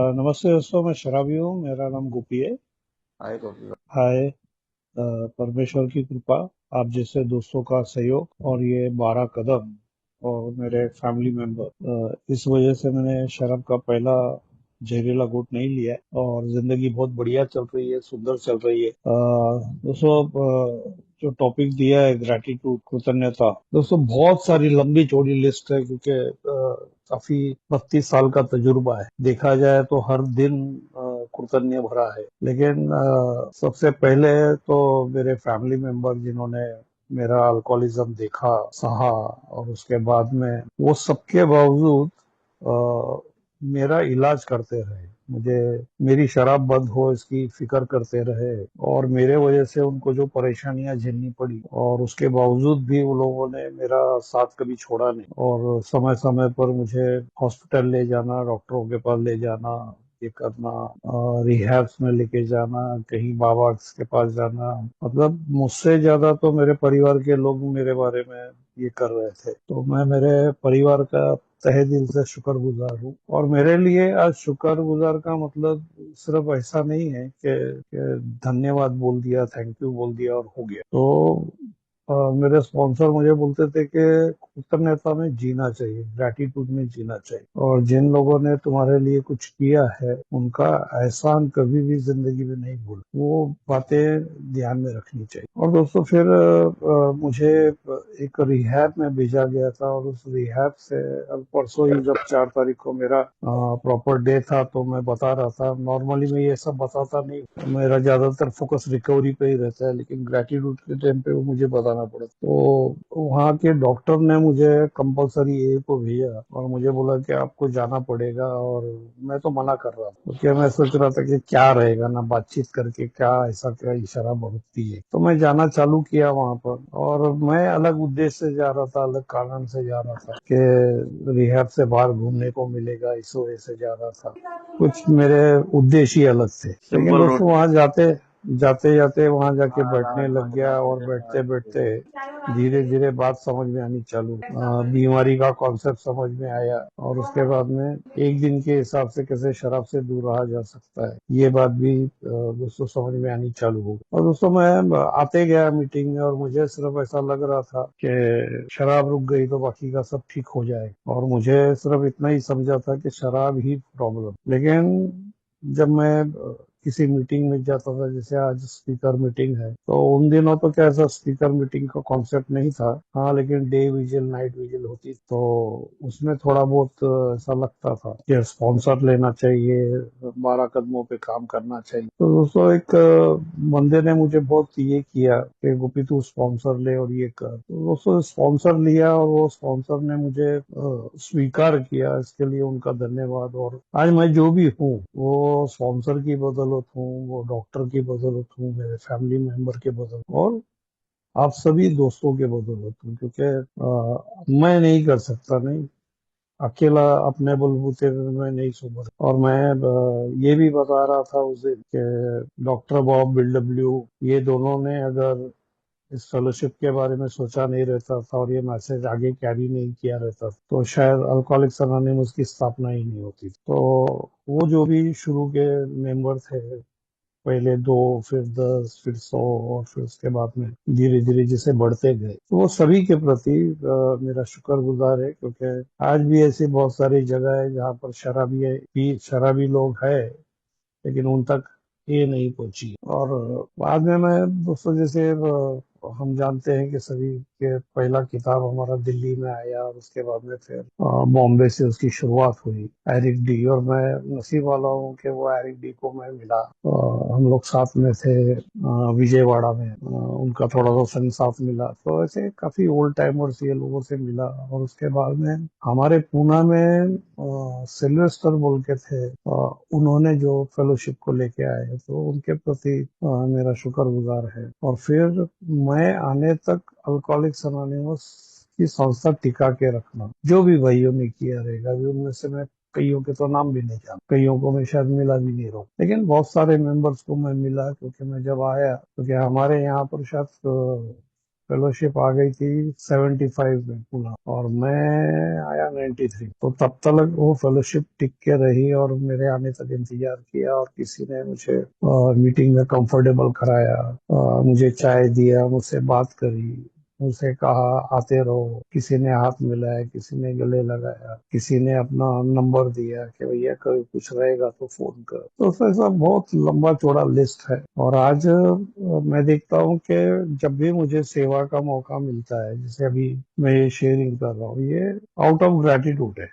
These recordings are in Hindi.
नमस्ते दोस्तों, मैं शराबी हूँ। मेरा नाम गोपी है। हाय कॉफी। हाय। परमेश्वर की कृपा, आप जैसे दोस्तों का सहयोग और ये 12 कदम और मेरे फैमिली मेंबर, इस वजह से मैंने शराब का पहला जहरीला घूंट नहीं लिया है और जिंदगी बहुत बढ़िया चल रही है, सुंदर चल रही है। दोस्तों, जो टॉपिक दिया है ग्रैटिट्यूड, कृतज्ञता, दोस्तों बहुत सारी लंबी चौड़ी लिस्ट है, क्योंकि काफी 32 साल का तजुर्बा है। देखा जाए तो हर दिन कृतज्ञ भरा है। लेकिन सबसे पहले तो मेरे फैमिली मेंबर, जिन्होंने मेरा अल्कोहलिज्म देखा, सहा, और उसके बाद में वो सबके बावजूद मेरा इलाज करते रहे। मुझे मेरी शराब बंद हो इसकी फिक्र करते रहे, और मेरे वजह से उनको जो परेशानियां झेलनी पड़ी, और उसके बावजूद भी वो लोगों ने मेरा साथ कभी छोड़ा नहीं, और समय समय पर मुझे हॉस्पिटल ले जाना, डॉक्टरों के पास ले जाना, ये करना, रिहैब्स में लेके जाना, कहीं बाबा के पास जाना। मतलब मुझसे ज्यादा तो मेरे परिवार के लोग मेरे बारे में ये कर रहे थे। तो मैं मेरे परिवार का तहे दिल से शुक्रगुजार हूँ। और मेरे लिए आज शुक्रगुजार का मतलब सिर्फ ऐसा नहीं है कि धन्यवाद बोल दिया, थैंक यू बोल दिया और हो गया। तो मेरे स्पॉन्सर मुझे बोलते थे कि कृतज्ञता में जीना चाहिए, ग्रैटिट्यूड में जीना चाहिए, और जिन लोगों ने तुम्हारे लिए कुछ किया है उनका एहसान कभी भी जिंदगी में नहीं भूल। वो बातें ध्यान में रखनी चाहिए। और दोस्तों, फिर मुझे एक रिहैब में भेजा गया था, और उस रिहैब से अब परसों ही, जब 4 तारीख को मेरा प्रॉपर डे था, तो मैं बता रहा था। नॉर्मली मैं ये सब बताता नहीं, मेरा ज्यादातर फोकस रिकवरी पे ही रहता है, लेकिन ग्रेटिट्यूड के टाइम पे वो मुझे बताना पड़ा। तो वहाँ के डॉक्टर ने मुझे कंपलसरी ए को भेजा और मुझे बोला कि आपको जाना पड़ेगा। और मैं तो मना कर रहा था, क्योंकि मैं सोच रहा था कि क्या रहेगा ना, बातचीत करके क्या ऐसा क्या इशारा बढ़ती है। तो मैं जाना चालू किया वहां पर, और मैं अलग उद्देश्य से जा रहा था, अलग कारण से जा रहा था कि रिहैब से बाहर घूमने को मिलेगा, इस वजह से जा रहा था। कुछ मेरे उद्देश्य ही अलग थे। लेकिन सिंपल दोस्तों, रोटी। वहां जाते जाते जाते वहां जाके बैठने लग गया, और बैठते बैठते धीरे धीरे बात समझ में आनी चालू, बीमारी का कॉन्सेप्ट समझ में आया, और उसके बाद में एक दिन के हिसाब से कैसे शराब से दूर रहा जा सकता है, ये बात भी दोस्तों समझ में आनी चालू हो गई। और दोस्तों, मैं आते गया मीटिंग में, और मुझे सिर्फ ऐसा लग रहा था कि शराब रुक गई तो बाकी का सब ठीक हो जाए, और मुझे सिर्फ इतना ही समझा था कि शराब ही प्रॉब्लम। लेकिन जब मैं किसी मीटिंग में जाता था, जैसे आज स्पीकर मीटिंग है, तो उन दिनों तो क्या ऐसा स्पीकर मीटिंग का कॉन्सेप्ट नहीं था। हाँ, लेकिन डे विजिल, नाइट विजिल होती, तो उसमें थोड़ा बहुत ऐसा लगता था कि स्पॉन्सर लेना चाहिए, 12 कदमों पे काम करना चाहिए। तो दोस्तों, एक बंदे ने मुझे बहुत ये किया कि गोपी तू स्पॉन्सर ले और ये कर। तो दोस्तों, स्पॉन्सर लिया, और वो स्पॉन्सर ने मुझे स्वीकार किया। इसके लिए उनका धन्यवाद। और आज मैं जो भी हूँ, वो स्पॉन्सर की बदौलत हूँ, वो डॉक्टर की बदौलत हूँ, मेरे फैमिली मेंबर के बदौलत, और आप सभी दोस्तों के बदौलत हूँ। क्योंकि मैं नहीं कर सकता, नहीं, अकेला अपने बलबूते पे मैं नहीं सुधर। और मैं ये भी बता रहा था उस दिन कि डॉक्टर बॉब बिल्डब्ल्यू, ये दोनों ने अगर इस फेलोशिप के बारे में सोचा नहीं रहता था, और ये मैसेज आगे कैरी नहीं किया रहता, तो शायद अल्कोहलिक्स अनोनिमस की स्थापना ही नहीं होती। तो वो जो भी शुरू के मेंबर थे, पहले 2, फिर 10, फिर 100, और फिर उसके बाद में धीरे धीरे जिसे बढ़ते गए, तो वो सभी के प्रति मेरा शुक्रगुजार है। क्योंकि आज भी ऐसी बहुत सारी जगह है जहाँ पर शराबी लोग है, लेकिन उन तक ये नहीं पहुंची। और बाद में मैं दोस्तों, जैसे हम जानते हैं कि सभी के पहला किताब हमारा दिल्ली में आया, और उसके बाद में फिर बॉम्बे से उसकी शुरुआत हुई, एरिक डी। और मैं नसीब वाला हूँ कि वो एरिक डी को मैं मिला। हम लोग साथ में थे विजयवाड़ा में, उनका थोड़ा सा संग साथ मिला। तो ऐसे काफी ओल्ड टाइमर्स ये लोगों से मिला। और उसके बाद में हमारे पूना में सिल्वेस्टर बोल के थे, उन्होंने जो फेलोशिप को लेके आए, तो उनके प्रति मेरा शुक्रगुजार है। और फिर मैं आने तक अल्कोहलिक्स अनोनिमस की संस्था टिका के रखना, जो भी भाइयों ने किया रहेगा, अभी उनमें से मैं कईयों के तो नाम भी नहीं जानता, कईयों को मैं शायद मिला भी नहीं रहा हूँ, लेकिन बहुत सारे मेंबर्स को मैं मिला। क्योंकि मैं जब आया, क्योंकि हमारे यहाँ पर शायद फेलोशिप आ गई थी 75 में पूरा, और मैं आया 93। तो तब तक वो फेलोशिप टिक के रही और मेरे आने तक इंतजार किया, और किसी ने मुझे मीटिंग में कंफर्टेबल कराया, मुझे चाय दिया, मुझसे बात करी, मुझसे कहा आते रहो। किसी ने हाथ मिलाया, किसी ने गले लगाया, किसी ने अपना नंबर दिया कि भैया कभी कुछ रहेगा तो फोन कर। तो ऐसा बहुत लंबा चौड़ा लिस्ट है। और आज मैं देखता हूँ कि जब भी मुझे सेवा का मौका मिलता है, जैसे अभी मैं ये शेयरिंग कर रहा हूँ, ये आउट ऑफ ग्रेटिट्यूड है।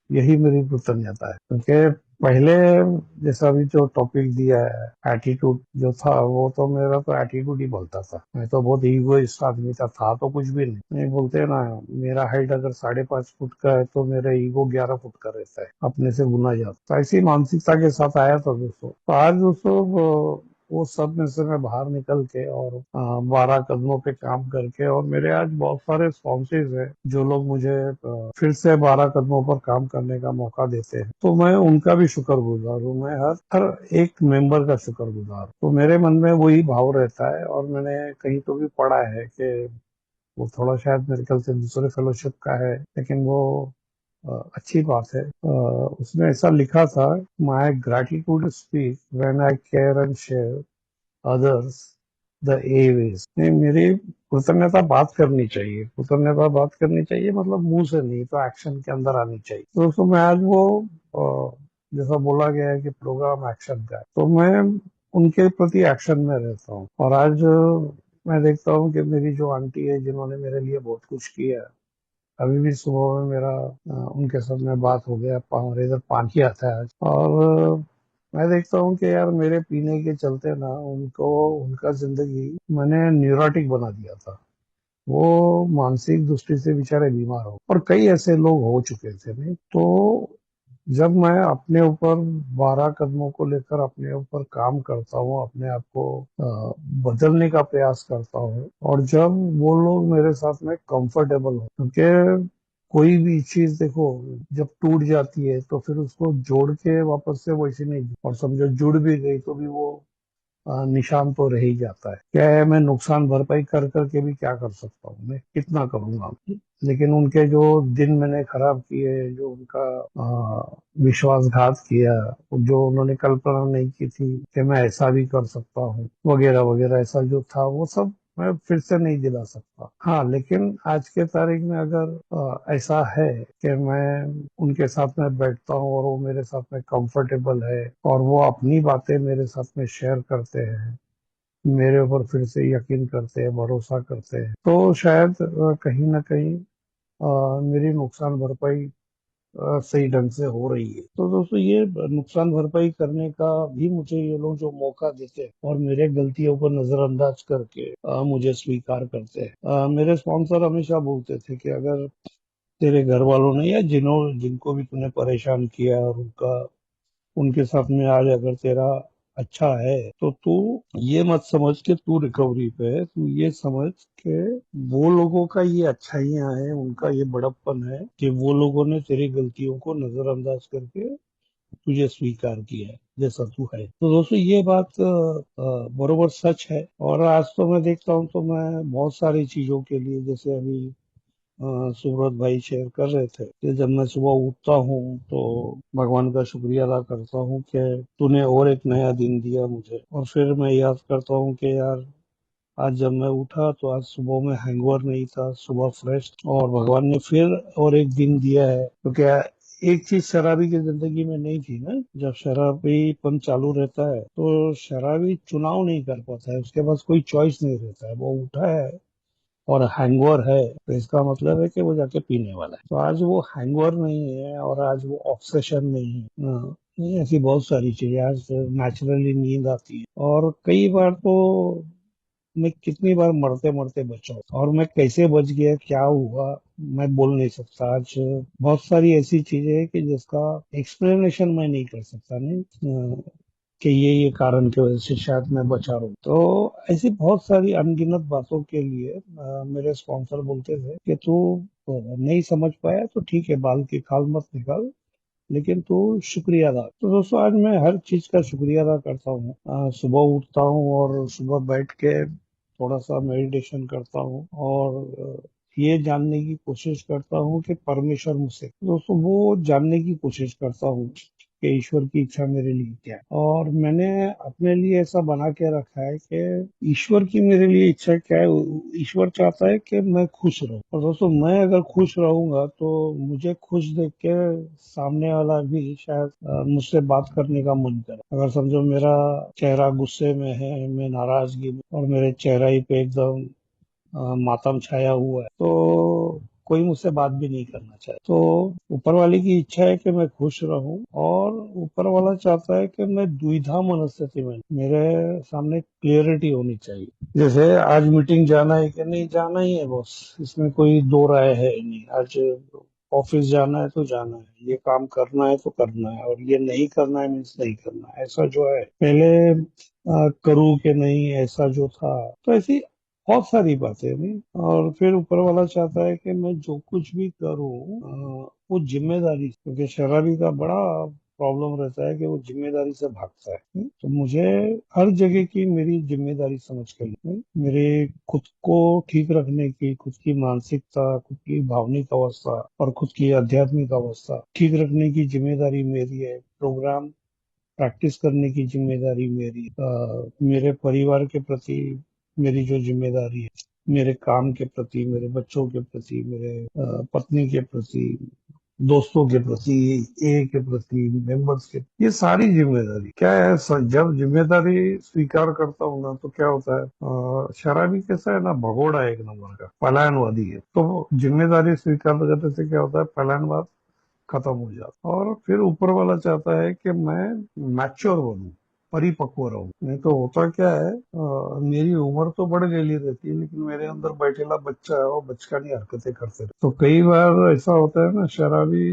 यही मेरी कृतज्ञता है, क्योंकि पहले जैसा अभी जो टॉपिक दिया है एटीट्यूड जो था, वो तो मेरा तो एटीट्यूड ही बोलता था। मैं तो बहुत ईगोइस्ट आदमी था तो कुछ भी नहीं बोलते ना। मेरा हाइट अगर 5.5 फुट का है तो मेरा ईगो 11 फुट का रहता है, अपने से गुना जाता। तो ऐसी मानसिकता के साथ आया था दोस्तों। तो आज दोस्तों वो सब में से मैं बाहर निकल के और 12 कदमों पे काम करके, और मेरे आज बहुत सारे स्पॉन्सर्स हैं जो लोग मुझे फिर से 12 कदमों पर काम करने का मौका देते हैं। तो मैं उनका भी शुक्रगुजार हूँ। मैं हर हर एक मेंबर का शुक्रगुजार हूँ। तो मेरे मन में वही भाव रहता है। और मैंने कहीं तो भी पढ़ा है कि वो थोड़ा शायद मेरे ख्याल से दूसरे फेलोशिप का है, लेकिन वो अच्छी बात है। उसमें ऐसा लिखा था, my gratitude speak when I care and share others the Airways. नहीं, मेरी कृतज्ञता बात करनी चाहिए। कृतज्ञता बात करनी चाहिए मतलब मुंह से नहीं, तो एक्शन के अंदर आनी चाहिए। तो दोस्तों मैं आज वो जैसा बोला गया है कि प्रोग्राम एक्शन का है, तो मैं उनके प्रति एक्शन में रहता हूँ। और आज मैं देखता हूँ कि मेरी जो आंटी है, जिन्होंने मेरे लिए बहुत कुछ किया है, अभी भी सुबह में मेरा उनके साथ में बात हो गया। हमारे इधर पानी आता है आज। और मैं देखता हूँ कि यार मेरे पीने के चलते ना उनको, उनका जिंदगी मैंने न्यूरोटिक बना दिया था। वो मानसिक दृष्टि से बेचारे बीमार हो, और कई ऐसे लोग हो चुके थे। नहीं तो जब मैं अपने ऊपर 12 कदमों को लेकर अपने ऊपर काम करता हूँ, अपने आप को बदलने का प्रयास करता हूँ, और जब वो लोग मेरे साथ में कंफर्टेबल हो, क्योंकि कोई भी चीज देखो जब टूट जाती है तो फिर उसको जोड़ के वापस से वैसे नहीं, और समझो जुड़ भी गई तो भी वो निशान तो रह ही जाता है। क्या है, मैं नुकसान भरपाई कर करके भी क्या कर सकता हूँ, मैं कितना करूंगा। लेकिन उनके जो दिन मैंने खराब किए, जो उनका विश्वासघात किया, जो उन्होंने कल्पना नहीं की थी कि मैं ऐसा भी कर सकता हूँ, वगैरह वगैरह, ऐसा जो था वो सब मैं फिर से नहीं दिला सकता। हाँ, लेकिन आज के तारीख में अगर ऐसा है कि मैं उनके साथ में बैठता हूँ और वो मेरे साथ में कंफर्टेबल है, और वो अपनी बातें मेरे साथ में शेयर करते हैं, मेरे ऊपर फिर से यकीन करते हैं, भरोसा करते हैं, तो शायद कहीं ना कहीं मेरी नुकसान भरपाई सही ढंग से हो रही है। तो दोस्तों ये नुकसान भरपाई करने का भी मुझे ये लोग जो मौका देते हैं, और मेरे गलतियों को नजरअंदाज करके मुझे स्वीकार करते हैं। मेरे स्पॉन्सर हमेशा बोलते थे कि अगर तेरे घर वालों ने या जिनको भी तूने परेशान किया, और उनके साथ में आज अगर तेरा अच्छा है, तो तू ये मत समझ के तू रिकवरी पे है, तू ये समझ के वो लोगों का ये अच्छाइयां है, उनका ये बड़प्पन है कि वो लोगों ने तेरी गलतियों को नजरअंदाज करके तुझे स्वीकार किया है जैसा तू है। तो दोस्तों ये बात बरोबर सच है। और आज तो मैं देखता हूँ तो मैं बहुत सारी चीजों के लिए, जैसे अभी सुब्रत भाई शेयर कर रहे थे कि जब मैं सुबह उठता हूँ तो भगवान का शुक्रिया अदा करता हूँ कि तूने और एक नया दिन दिया मुझे। और फिर मैं याद करता हूँ कि यार आज जब मैं उठा तो आज सुबह में हैंगओवर नहीं था, सुबह फ्रेश, और भगवान ने फिर और एक दिन दिया है। तो क्या एक चीज शराबी की जिंदगी में नहीं थी ना, जब शराबीपन चालू रहता है तो शराबी चुनाव नहीं कर पाता है, उसके पास कोई चॉइस नहीं रहता है। वो उठा है और हैंगओवर है, तो इसका मतलब है कि वो जाके पीने वाला है। तो आज वो हैंगओवर नहीं है, और आज वो ऑब्सेशन नहीं है। नहीं, ऐसी बहुत सारी चीजें आज नेचुरली नींद आती है। और कई बार तो मैं कितनी बार मरते मरते बचा हूं, और मैं कैसे बच गया, क्या हुआ, मैं बोल नहीं सकता। आज बहुत सारी ऐसी चीजें हैं कि जिसका एक्सप्लेनेशन मैं नहीं कर सकता। नहीं कि ये कारण की वजह से शायद मैं बचा रहूं। तो ऐसी बहुत सारी अनगिनत बातों के लिए मेरे स्पॉन्सर बोलते थे कि तू नहीं समझ पाया तो ठीक है, बाल की खाल मत निकाल, लेकिन तू शुक्रिया अदा। तो दोस्तों आज मैं हर चीज का शुक्रिया अदा करता हूँ। सुबह उठता हूँ और सुबह बैठ के थोड़ा सा मेडिटेशन करता हूँ और ये जानने की कोशिश करता हूँ कि परमेश्वर मुझसे, दोस्तों वो जानने की कोशिश करता हूँ कि ईश्वर की इच्छा मेरे लिए क्या है। और मैंने अपने लिए ऐसा बना के रखा है कि ईश्वर की मेरे लिए इच्छा क्या है। ईश्वर चाहता है कि मैं खुश रहूं, और दोस्तों मैं अगर खुश रहूंगा तो मुझे खुश देख के सामने वाला भी शायद मुझसे बात करने का मन करे। अगर समझो मेरा चेहरा गुस्से में है, मैं नाराजगी में, और मेरे चेहरा पे एकदम मातम छाया हुआ है, तो कोई मुझसे बात भी नहीं करना चाहे। तो ऊपर वाले की इच्छा है कि मैं खुश रहूं, और ऊपर वाला चाहता है कि मैं द्विधा मनस्थिति में, मेरे सामने क्लियरिटी होनी चाहिए। जैसे आज मीटिंग जाना है कि नहीं जाना ही है बॉस, इसमें कोई दो राय है ही नहीं। आज ऑफिस जाना है तो जाना है, ये काम करना है तो करना है, और ये नहीं करना है मीन्स नहीं करना है। ऐसा जो है पहले करूँ कि नहीं, ऐसा जो था, तो ऐसी बहुत सारी बातें नहीं। और फिर ऊपर वाला चाहता है कि मैं जो कुछ भी करूं वो जिम्मेदारी, क्योंकि शराबी का बड़ा प्रॉब्लम रहता है कि वो जिम्मेदारी से भागता है। तो मुझे हर जगह की मेरी जिम्मेदारी समझ कर मेरे खुद को ठीक रखने की, खुद की मानसिकता, खुद की भावनिक अवस्था और खुद की आध्यात्मिक अवस्था ठीक रखने की जिम्मेदारी मेरी है। प्रोग्राम प्रैक्टिस करने की जिम्मेदारी मेरी, मेरे परिवार के प्रति मेरी जो जिम्मेदारी है, मेरे काम के प्रति, मेरे बच्चों के प्रति, मेरे पत्नी के प्रति, दोस्तों के प्रति, ए के प्रति, मेंबर्स के, ये सारी जिम्मेदारी क्या है। जब जिम्मेदारी स्वीकार करता हूँ ना, तो क्या होता है, शराबी कैसा है ना, भगोड़ा है एक नंबर का, पलायनवादी है। तो जिम्मेदारी स्वीकार करने से क्या होता है, पलायनवाद खत्म हो जाता। और फिर ऊपर वाला चाहता है कि मैं मैच्योर बनूं, परिपक्व रहूं। नहीं तो होता क्या है, मेरी उम्र तो बढ़ गई रहती है, लेकिन मेरे अंदर बैठेला बच्चा है, वो बचकानी हरकतें करते रहते। तो कई बार ऐसा होता है ना, शराबी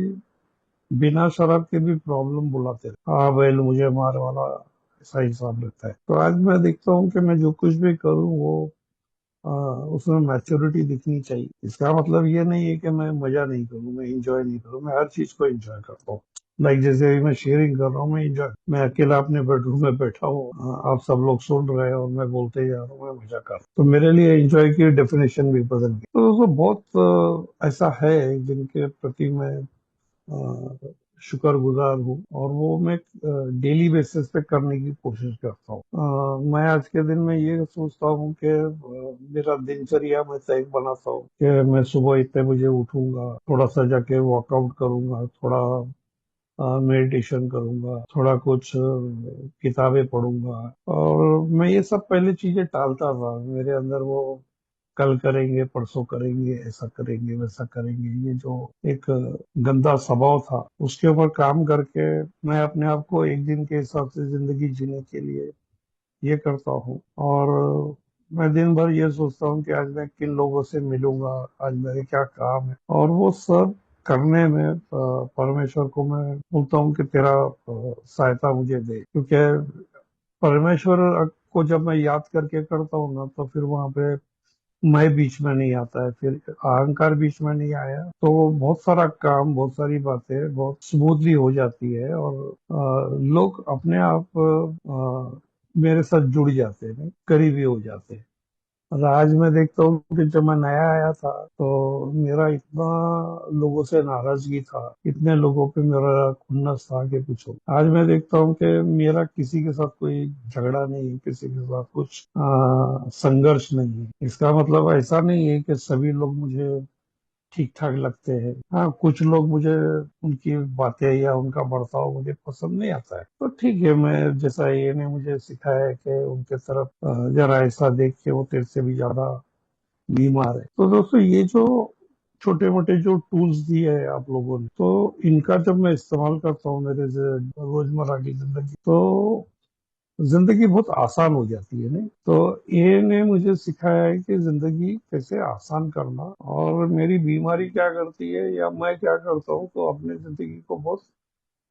बिना शराब के भी प्रॉब्लम बुलाते रहते, हाँ भाई मुझे मार वाला, ऐसा हिसाब रहता है। तो आज मैं देखता हूँ कि मैं जो कुछ भी करूँ वो उसमें मैच्योरिटी दिखनी चाहिए। इसका मतलब ये नहीं है कि मैं मजा नहीं करूँ, मैं इंजॉय नहीं करूँ, मैं हर चीज को एंजॉय करता हूँ। लाइक जैसे अभी मैं शेयरिंग कर रहा हूँ, मैं इंजॉय, मैं अकेला अपने बेडरूम में बैठा हूँ, आप सब लोग सुन रहे हैं और मैं बोलते जा रहा हूँ, मैं मजा कर रहा हूँ। तो मेरे लिए एंजॉय की डेफिनेशन भी बदल गई। तो दोस्तों बहुत ऐसा है जिनके प्रति मैं शुक्रगुजार हूँ, और वो मैं डेली बेसिस पे करने की कोशिश करता हूँ। मैं आज के दिन में ये सोचता हूँ कि मेरा दिनचर्या मैं तय बनाता हूँ कि मैं सुबह इतने बजे उठूंगा, थोड़ा सा जाके वर्कआउट करूंगा, थोड़ा मेडिटेशन करूंगा, थोड़ा कुछ किताबें पढ़ूंगा। और मैं ये सब पहले चीजें टालता था, मेरे अंदर वो कल करेंगे, परसों करेंगे, ऐसा करेंगे, वैसा करेंगे, ये जो एक गंदा स्वभाव था, उसके ऊपर काम करके मैं अपने आप को एक दिन के हिसाब से जिंदगी जीने के लिए ये करता हूँ। और मैं दिन भर ये सोचता हूँ कि आज मैं किन लोगों से मिलूंगा, आज मेरे क्या काम है, और वो सब करने में परमेश्वर को मैं बोलता हूँ कि तेरा सहायता मुझे दे। क्योंकि परमेश्वर को जब मैं याद करके करता हूँ ना, तो फिर वहां पे मैं बीच में नहीं आता है, फिर अहंकार बीच में नहीं आया, तो बहुत सारा काम, बहुत सारी बातें बहुत स्मूथली हो जाती है, और लोग अपने आप मेरे साथ जुड़ जाते हैं, करीबी हो जाते हैं। और आज मैं देखता हूँ कि जब मैं नया आया था, तो मेरा इतना लोगों से नाराजगी था, इतने लोगों पे मेरा खुन्नस था कि पूछो। आज मैं देखता हूँ कि मेरा किसी के साथ कोई झगड़ा नहीं है, किसी के साथ कुछ संघर्ष नहीं है। इसका मतलब ऐसा नहीं है कि सभी लोग मुझे ठीक ठाक लगते हैं। हाँ, कुछ लोग मुझे, उनकी बातें या उनका बर्ताव मुझे पसंद नहीं आता है, तो ठीक है। मैं जैसा ये ने मुझे सिखाया है कि उनके तरफ जरा ऐसा देख के वो तेरे से भी ज्यादा बीमार है। तो दोस्तों ये जो छोटे मोटे जो टूल्स दिए हैं आप लोगों ने, तो इनका जब मैं इस्तेमाल करता हूँ मेरे रोजमर्रा की जिंदगी, तो जिंदगी बहुत आसान हो जाती है। नहीं तो ये ने मुझे सिखाया है कि जिंदगी कैसे आसान करना, और मेरी बीमारी क्या करती है या मैं क्या करता हूँ, तो अपनी जिंदगी को बहुत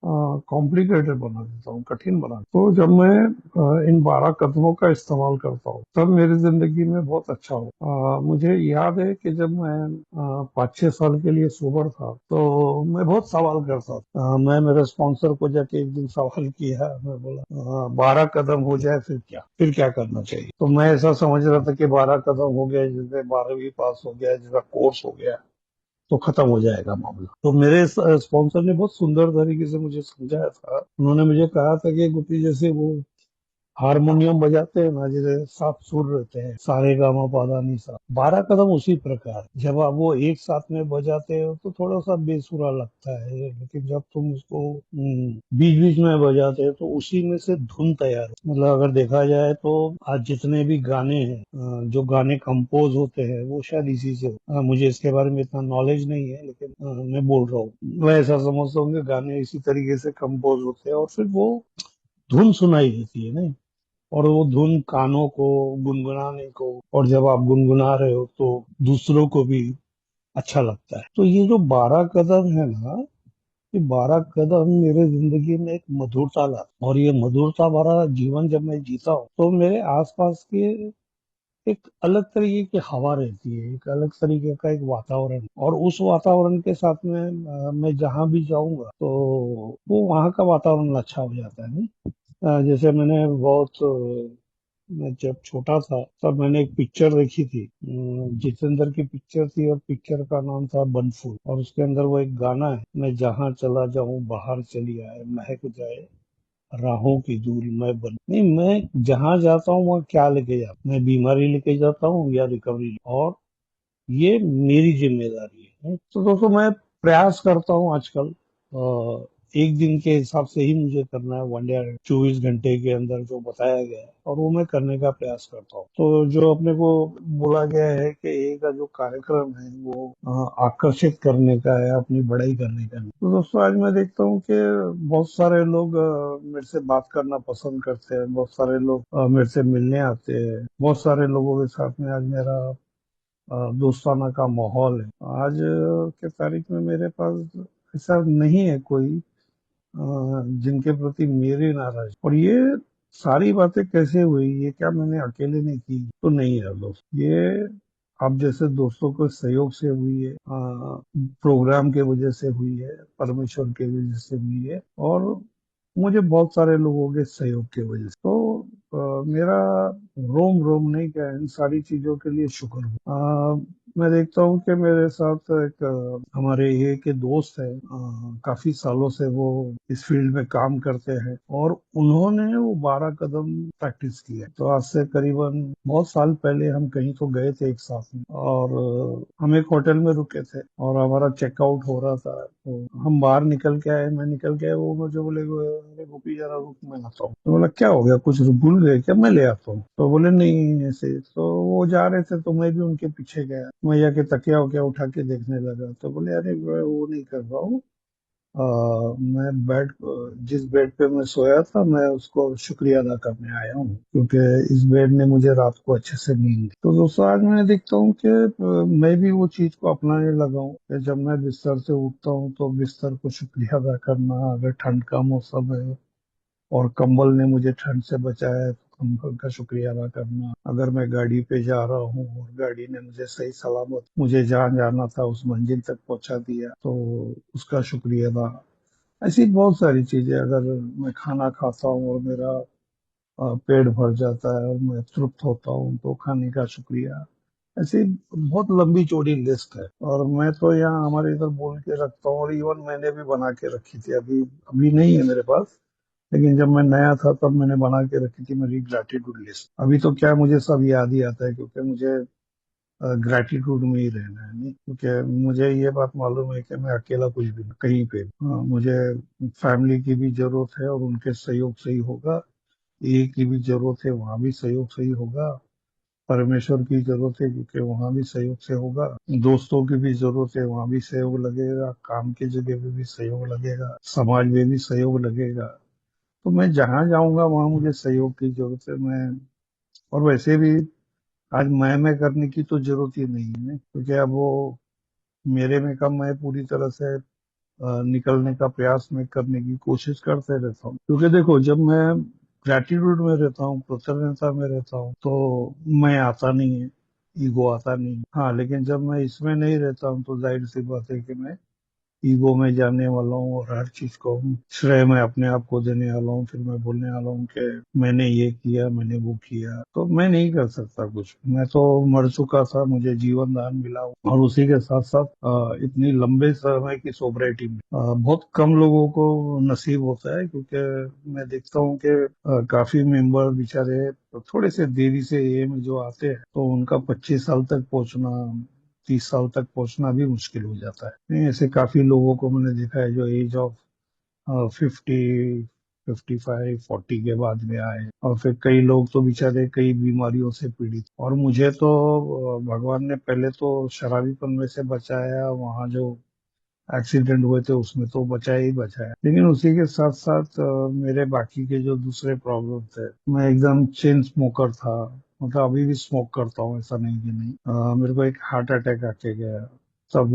कॉम्प्लिकेटेड बना देता हूँ, कठिन बना। तो जब मैं इन 12 कदमों का इस्तेमाल करता हूँ तब मेरी जिंदगी में बहुत अच्छा हो। मुझे याद है कि जब मैं 5-6 साल के लिए सोबर था तो मैं बहुत सवाल करता था। मैं मेरे स्पॉन्सर को जाके एक दिन सवाल किया, मैं बोला 12 कदम हो जाए फिर क्या करना चाहिए। तो मैं ऐसा समझ रहा था कि 12 कदम हो गया, जैसे 12वीं पास हो गया, जैसा कोर्स हो गया तो खत्म हो जाएगा मामला। तो मेरे स्पॉन्सर ने बहुत सुंदर तरीके से मुझे समझाया था। उन्होंने मुझे कहा था कि गुप्ती, जैसे वो हारमोनियम बजाते हैं ना, जैसे 7 सुर रहते हैं, सारे गामा पाधा नी सा, 12 कदम उसी प्रकार। जब आप वो एक साथ में बजाते हो तो थोड़ा सा बेसुरा लगता है, लेकिन जब तुम उसको बीच बीच में बजाते हो तो उसी में से धुन तैयार है। मतलब अगर देखा जाए तो आज जितने भी गाने हैं, जो गाने कंपोज होते हैं वो शायद इसी से मुझे इसके बारे में इतना नॉलेज नहीं है, लेकिन मैं बोल रहा हूँ, मैं ऐसा समझता हूँ कि गाने इसी तरीके से कंपोज होते हैं और फिर वो धुन सुनाई देती है नहीं, और वो धुन कानों को, गुनगुनाने को, और जब आप गुनगुना रहे हो तो दूसरों को भी अच्छा लगता है। तो ये जो 12 कदम है ना, ये 12 कदम मेरे जिंदगी में एक मधुरता ला, और ये मधुरता भरा जीवन जब मैं जीता हूँ तो मेरे आसपास के एक अलग तरीके की हवा रहती है, एक अलग तरीके का एक वातावरण, और उस वातावरण के साथ में मैं जहाँ भी जाऊंगा तो वो वहाँ का वातावरण अच्छा हो जाता है नहीं। जैसे मैंने मैं जब छोटा था तब मैंने एक पिक्चर देखी थी, जितेंद्र की पिक्चर थी, और पिक्चर का नाम था बनफूल, और उसके अंदर वो एक गाना है, मैं जहाँ चला जाऊं बाहर चली आए, महक जाए राहों की दूरी मैं बन, नहीं, मैं जहाँ जाता हूँ वहाँ क्या लेके जाता, मैं बीमारी लेके जाता हूँ या रिकवरी, और ये मेरी जिम्मेदारी है। तो दोस्तों मैं प्रयास करता हूँ आजकल, एक दिन के हिसाब से ही मुझे करना है, 1 डे 24 घंटे के अंदर जो बताया गया है, और वो मैं करने का प्रयास करता हूँ। तो जो अपने को बोला गया है कि ये का जो कार्यक्रम है वो आकर्षित करने का है, अपनी बढ़ाई करने का है। तो दोस्तों आज मैं देखता हूँ कि बहुत सारे लोग मेरे से बात करना पसंद करते हैं, बहुत सारे लोग मेरे से मिलने आते हैं, बहुत सारे लोगों के साथ में आज मेरा दोस्ताना का माहौल है। आज के तारीख में मेरे पास ऐसा नहीं है कोई जिनके प्रति मेरी नाराज, और ये सारी बातें कैसे हुई, ये क्या मैंने अकेले ने की तो नहीं है दोस्त, ये आप जैसे दोस्तों के सहयोग से हुई है, प्रोग्राम के वजह से हुई है, परमेश्वर के वजह से हुई है, और मुझे बहुत सारे लोगों के सहयोग की वजह से। तो मेरा रोम रोम नहीं, क्या इन सारी चीजों के लिए शुक्र हूँ। मैं देखता हूँ कि मेरे साथ एक हमारे ये के दोस्त है, काफी सालों से वो इस फील्ड में काम करते हैं, और उन्होंने वो 12 कदम प्रैक्टिस की है। तो आज से करीबन बहुत साल पहले हम कहीं तो गए थे एक साथ में, और हम एक होटल में रुके थे और हमारा चेकआउट हो रहा था, तो हम बाहर निकल के आए, मैं निकल के आया, वो मुझे बोले, अरे गोपी जरा रुक, मैं आता हूँ। तो बोला क्या हो गया, कुछ भूल गए क्या, मैं ले आता हूँ। तो बोले नहीं ऐसे, तो वो जा रहे थे तो मैं भी उनके पीछे गया, मैं जाके तकिया वकिया उठा के देखने लगा, तो बोले अरे मैं वो नहीं कर रहा हूँ, मैं जिस बेड पे मैं सोया था मैं उसको शुक्रिया अदा करने आया हूँ, क्योंकि इस बेड ने मुझे रात को अच्छे से नींद दी। तो दोस्तों आज मैं देखता हूँ कि मैं भी वो चीज को अपनाने लगा हूँ कि जब मैं बिस्तर से उठता हूँ तो बिस्तर को शुक्रिया अदा करना, अगर ठंड का मौसम है और कंबल ने मुझे ठंड से बचाया है तो कंबल का शुक्रिया अदा करना, अगर मैं गाड़ी पे जा रहा हूँ और गाड़ी ने मुझे सही सलामत मुझे जहाँ जाना था उस मंजिल तक पहुंचा दिया तो उसका शुक्रिया अदा। ऐसी बहुत सारी चीजें, अगर मैं खाना खाता हूँ और मेरा पेट भर जाता है और मैं तृप्त होता हूँ तो खाने का शुक्रिया। ऐसी बहुत लंबी चौड़ी लिस्ट है, और मैं तो यहाँ हमारे इधर बोल के रखता हूँ, और इवन मैंने भी बना के रखी थी, अभी अभी नहीं है मेरे पास, लेकिन जब मैं नया था तब मैंने बना के रखी थी मेरी ग्रैटिट्यूड लिस्ट। अभी तो क्या मुझे सब याद ही आता है, क्योंकि मुझे ग्रैटिट्यूड में ही रहना है, नहीं क्योंकि मुझे ये बात मालूम है कि मैं अकेला कुछ भी नहीं, कहीं पे मुझे फैमिली की भी जरूरत है और उनके सहयोग से ही होगा, ये की भी जरूरत है वहाँ भी सहयोग से ही होगा, परमेश्वर की जरूरत है क्योंकि वहाँ भी सहयोग से होगा, दोस्तों की भी जरूरत है वहाँ भी सहयोग लगेगा, काम की जगह पे भी सहयोग लगेगा, समाज में भी सहयोग लगेगा। तो मैं जहाँ जाऊंगा वहाँ मुझे सहयोग की जरूरत है। मैं और वैसे भी आज मैं करने की तो जरूरत ही नहीं है, क्योंकि अब वो मेरे में का मैं पूरी तरह से निकलने का प्रयास मैं करने की कोशिश करते रहता हूँ। क्योंकि देखो, जब मैं ग्रैटिट्यूड में रहता हूँ, कृतज्ञता में रहता हूँ, तो मैं आता नहीं है, ईगो आता नहीं है। हाँ, लेकिन जब मैं इसमें नहीं रहता हूँ तो जाहिर सी बात है कि मैं ईगो में जाने वाला हूँ और हर चीज को श्रेय मैं अपने आप को देने वाला हूँ। फिर मैं बोलने वाला हूँ कि मैंने ये किया, मैंने वो किया। तो मैं नहीं कर सकता कुछ। मैं तो मर चुका था, मुझे जीवन दान मिला, और उसी के साथ साथ इतनी लंबे समय की सोबरिटी में बहुत कम लोगों को नसीब होता है। क्योंकि मैं देखता हूँ कि काफी मेंबर बेचारे थोड़े से देरी से ये में जो आते हैं, तो उनका 25 साल तक पहुंचना, 30 साल तक पहुंचना भी मुश्किल हो जाता है। नहीं, ऐसे काफी लोगों को मैंने देखा है जो एज ऑफ 50, 55, 40 के बाद में आए। और फिर कई लोग तो बेचारे कई बीमारियों से पीड़ित। और मुझे तो भगवान ने पहले तो शराबीपन में से बचाया, वहाँ जो एक्सीडेंट हुए थे उसमें तो बचाया ही बचाया, लेकिन उसी के साथ साथ मेरे बाकी के जो दूसरे प्रॉब्लम थे, मैं एकदम चेन स्मोकर था। मतलब अभी भी स्मोक करता हूँ, ऐसा नहीं कि नहीं। मेरे को एक हार्ट अटैक आके गया, तब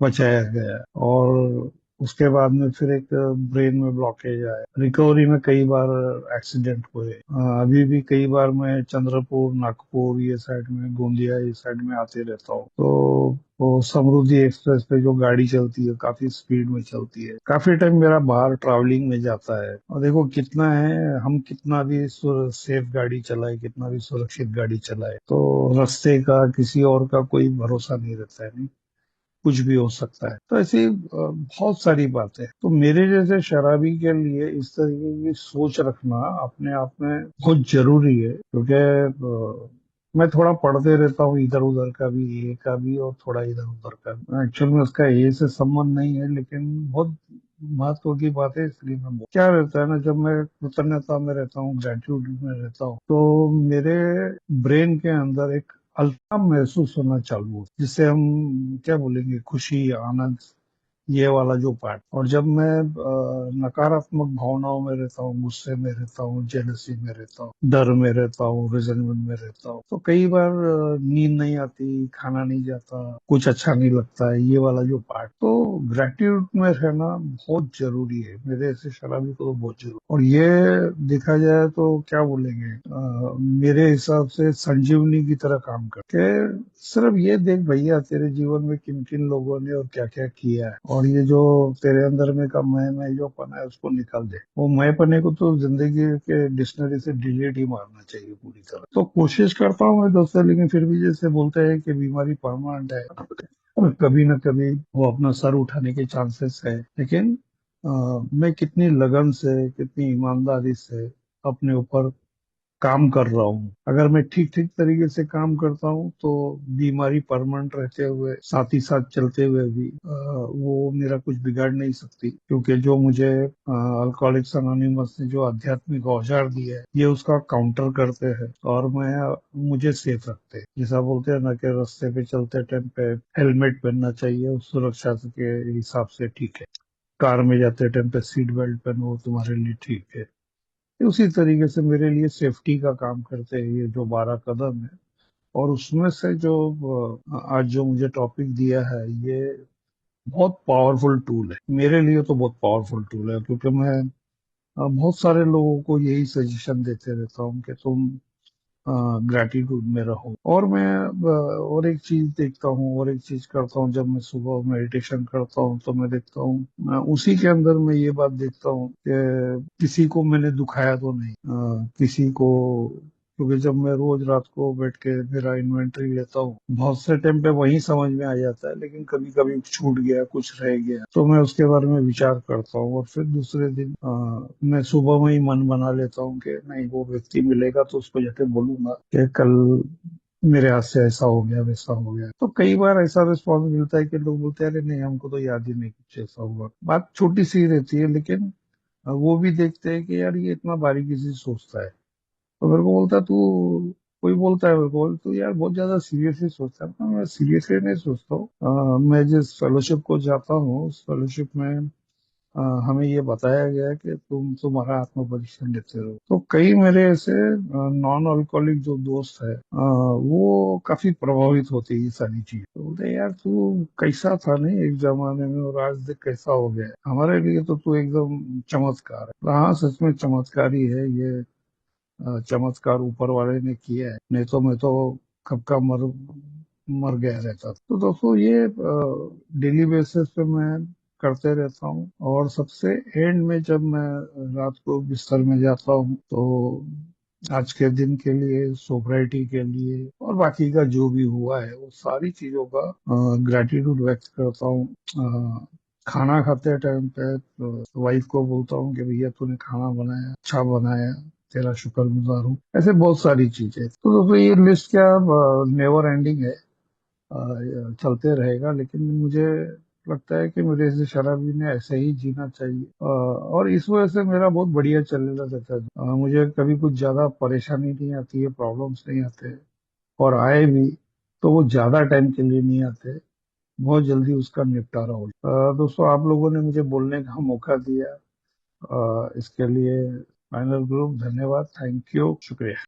बचाया गया। और उसके बाद में फिर एक ब्रेन में ब्लॉकेज आया, रिकवरी में कई बार एक्सीडेंट हुए। अभी भी कई बार मैं चंद्रपुर, नागपुर ये साइड में, गोंदिया ये साइड में आते रहता हूँ। तो वो समृद्धि एक्सप्रेस पे जो गाड़ी चलती है काफी स्पीड में चलती है, काफी टाइम मेरा बाहर ट्रैवलिंग में जाता है। और देखो कितना है, हम कितना भी सेफ गाड़ी चलाए, कितना भी सुरक्षित गाड़ी चलाए, तो रास्ते का किसी और का कोई भरोसा नहीं रहता है। नहीं, कुछ भी हो सकता है। तो ऐसी बहुत सारी बातें। तो मेरे जैसे शराबी के लिए इस तरीके की सोच रखना अपने आप में बहुत जरूरी है। क्योंकि मैं थोड़ा पढ़ते रहता हूँ, इधर उधर का भी, ए का भी और थोड़ा इधर उधर का भी। एक्चुअल में उसका ए से संबंध नहीं है, लेकिन बहुत महत्व की बात है, इसलिए मैं क्या रहता है ना, जब मैं कृतज्ञता में रहता हूँ, ग्रेटिट्यूड में रहता हूँ, तो मेरे ब्रेन के अंदर एक हल्का महसूस होना चालू हो, जिससे हम क्या बोलेंगे, खुशी, आनंद, ये वाला जो पार्ट। और जब मैं नकारात्मक भावनाओं में रहता हूँ, गुस्से में रहता हूँ, जेलसी में रहता हूँ, डर में रहता हूँ, रिजल्टमेंट में रहता हूँ, तो कई बार नींद नहीं आती, खाना नहीं जाता, कुछ अच्छा नहीं लगता है, ये वाला जो पार्ट। तो ग्रेटिट्यूड में रहना बहुत जरूरी है, मेरे ऐसे शराबी को तो बहुत जरूरी। और ये देखा जाए तो क्या बोलेंगे, मेरे हिसाब से संजीवनी की तरह काम करते। सिर्फ ये देख भैया, तेरे जीवन में किन किन लोगों ने और क्या क्या किया है, और ये जो तेरे अंदर में का मैं जो पना है उसको निकाल दे। वो मैं पने को तो जिंदगी के डिक्शनरी से डिलीट ही मारना चाहिए पूरी तरह। तो कोशिश करता हूँ मैं दोस्तों, लेकिन फिर भी जैसे बोलते हैं कि बीमारी परमानेंट है, और कभी ना कभी वो अपना सर उठाने के चांसेस है। लेकिन मैं कितनी लगन से, कितनी ईमानदारी से अपने ऊपर काम कर रहा हूँ। अगर मैं ठीक ठीक तरीके से काम करता हूँ तो बीमारी परमानेंट रहते हुए, साथ ही साथ चलते हुए भी वो मेरा कुछ बिगाड़ नहीं सकती। क्योंकि जो मुझे अल्कोहलिक्स अनोनिमस ने जो आध्यात्मिक औजार दिया है, ये उसका काउंटर करते हैं। और मुझे सेफ रखते हैं। जैसा बोलते हैं ना कि रास्ते पे चलते टाइम पे हेलमेट पहनना चाहिए, उस सुरक्षा के हिसाब से ठीक है। कार में जाते टाइम पे सीट बेल्ट पहनो, तुम्हारे लिए ठीक है। उसी तरीके से मेरे लिए सेफ्टी का काम करते हैं ये जो 12 कदम है। और उसमें से जो आज जो मुझे टॉपिक दिया है, ये बहुत पावरफुल टूल है मेरे लिए, तो बहुत पावरफुल टूल है। क्योंकि मैं बहुत सारे लोगों को यही सजेशन देते रहता हूँ कि तुम ग्रैटिट्यूड में रहो। और मैं और एक चीज देखता हूँ, और एक चीज करता हूँ, जब मैं सुबह मेडिटेशन करता हूँ तो मैं देखता हूँ, उसी के अंदर मैं ये बात देखता हूँ कि किसी को मैंने दुखाया तो नहीं, किसी को। क्योंकि जब मैं रोज रात को बैठ के मेरा इन्वेंटरी लेता हूँ, बहुत से टाइम पे वही समझ में आ जाता है, लेकिन कभी कभी छूट गया, कुछ रह गया, तो मैं उसके बारे में विचार करता हूँ। और फिर दूसरे दिन मैं सुबह में ही मन बना लेता हूँ कि नहीं, वो व्यक्ति मिलेगा तो उसको जाके बोलूंगा कि कल मेरे हाथ से ऐसा हो गया, वैसा हो गया। तो कई बार ऐसा रिस्पॉन्स मिलता है कि लोग बोलते हैं, अरे नहीं, हमको तो याद ही नहीं कुछ ऐसा हुआ। बात छोटी सी रहती है, लेकिन वो भी देखते हैं कि यार ये इतना बारीकी से सोचता है। तो मेरे को बोलता है, तू, कोई बोलता है मेरे को, तो यार बहुत ज्यादा सीरियसली सोचता है ना। मैं सीरियसली नहीं सोचता हूँ। मैं जिस फेलोशिप को जाता हूँ, उस फेलोशिप में हमें ये बताया गया कि तुम्हारा आत्म परीक्षण लेते रहो। तो कई मेरे ऐसे नॉन अल्कोहलिक जो दोस्त है वो काफी प्रभावित होते हैं ये सारी चीज। तो बोलते यार तू कैसा था नहीं एक जमाने में और आज देख कैसा हो गया है। हमारे लिए तो तू एकदम चमत्कार है। हाँ सच में चमत्कार ही है ये। चमत्कार ऊपर वाले ने किया है, नहीं तो मैं तो कब का मर मर गया रहता। तो दोस्तों ये डेली बेसिस पे मैं करते रहता हूँ। और सबसे एंड में जब मैं रात को बिस्तर में जाता हूँ तो आज के दिन के लिए, सोसाइटी के लिए और बाकी का जो भी हुआ है वो सारी चीजों का ग्रेटिट्यूड व्यक्त करता हूँ। खाना खाते टाइम पे वाइफ को बोलता हूँ कि भैया तूने खाना बनाया, अच्छा बनाया, तेरा शुक्रगुजार हूँ। ऐसे बहुत सारी चीजें। तो दोस्तों ये लिस्ट क्या नेवर एंडिंग है, चलते रहेगा। लेकिन मुझे लगता है कि मेरे जैसे शराबी ने ऐसे ही जीना चाहिए। और इस वजह से मेरा बहुत बढ़िया चलने रहता है। मुझे कभी कुछ ज्यादा परेशानी नहीं आती है, प्रॉब्लम्स नहीं आते। और आए भी तो वो ज्यादा टाइम के लिए नहीं आते, बहुत जल्दी उसका निपटारा हो जाता है। दोस्तों आप लोगों ने मुझे बोलने का मौका दिया, इसके लिए फाइनल ग्रुप धन्यवाद, थैंक यू, शुक्रिया।